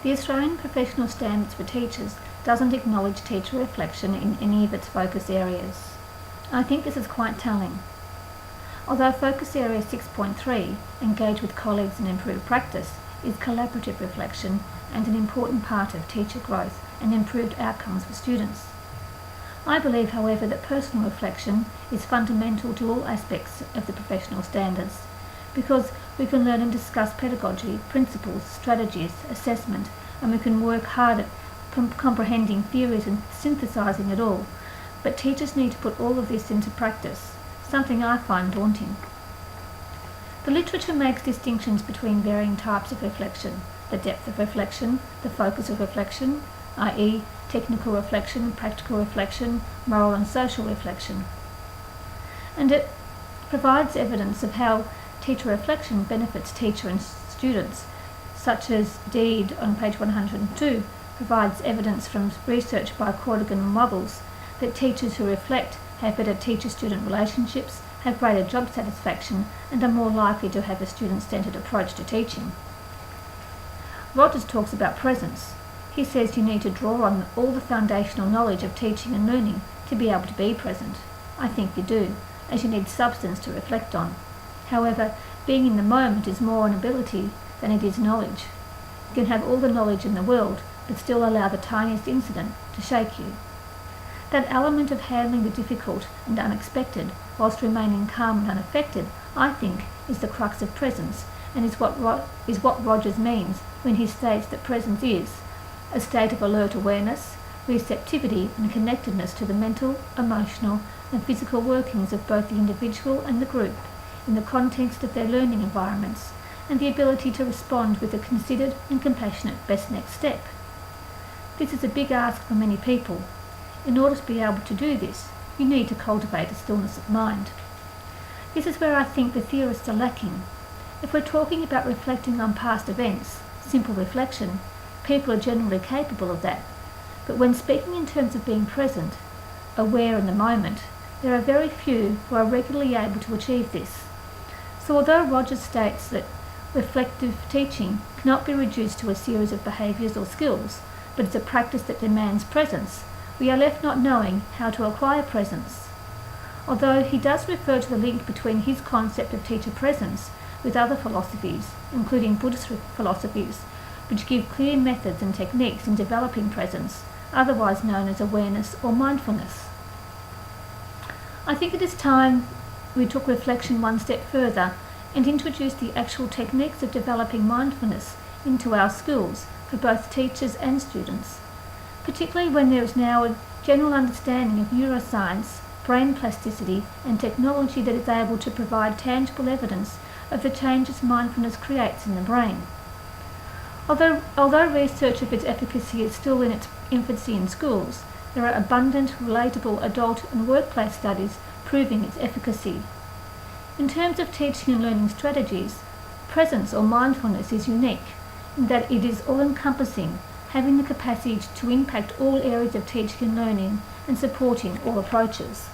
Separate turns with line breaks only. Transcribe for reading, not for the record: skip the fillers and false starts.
The Australian Professional Standards for Teachers doesn't acknowledge teacher reflection in any of its focus areas. I think this is quite telling. Although Focus Area 6.3, Engage with Colleagues and Improve Practice, is collaborative reflection and an important part of teacher growth and improved outcomes for students. I believe, however, that personal reflection is fundamental to all aspects of the professional standards, because we can learn and discuss pedagogy, principles, strategies, assessment, and we can work hard at comprehending theories and synthesising it all. But teachers need to put all of this into practice, something I find daunting. The literature makes distinctions between varying types of reflection: the depth of reflection, the focus of reflection, i.e. technical reflection, practical reflection, moral and social reflection. And it provides evidence of how teacher reflection benefits teacher and students, such as DEED on page 102 provides evidence from research by Corrigan and Wobbles that teachers who reflect have better teacher-student relationships, have greater job satisfaction, and are more likely to have a student-centred approach to teaching. Rogers talks about presence. He says you need to draw on all the foundational knowledge of teaching and learning to be able to be present. I think you do, as you need substance to reflect on. However, being in the moment is more an ability than it is knowledge. You can have all the knowledge in the world, but still allow the tiniest incident to shake you. That element of handling the difficult and unexpected whilst remaining calm and unaffected, I think, is the crux of presence, and is what Rogers means when he states that presence is a state of alert awareness, receptivity and connectedness to the mental, emotional and physical workings of both the individual and the group in the context of their learning environments, and the ability to respond with a considered and compassionate best next step. This is a big ask for many people. In order to be able to do this, you need to cultivate a stillness of mind. This is where I think the theorists are lacking. If we're talking about reflecting on past events, simple reflection, people are generally capable of that. But when speaking in terms of being present, aware in the moment, there are very few who are regularly able to achieve this. So although Rogers states that reflective teaching cannot be reduced to a series of behaviours or skills, but it's a practice that demands presence, we are left not knowing how to acquire presence. Although he does refer to the link between his concept of teacher presence with other philosophies, including Buddhist philosophies, which give clear methods and techniques in developing presence, otherwise known as awareness or mindfulness. I think it is time we took reflection one step further and introduced the actual techniques of developing mindfulness into our schools for both teachers and students, particularly when there is now a general understanding of neuroscience, brain plasticity and technology that is able to provide tangible evidence of the changes mindfulness creates in the brain. Although research of its efficacy is still in its infancy in schools, there are abundant, relatable adult and workplace studies proving its efficacy. In terms of teaching and learning strategies, presence or mindfulness is unique in that it is all-encompassing, having the capacity to impact all areas of teaching and learning and supporting all approaches.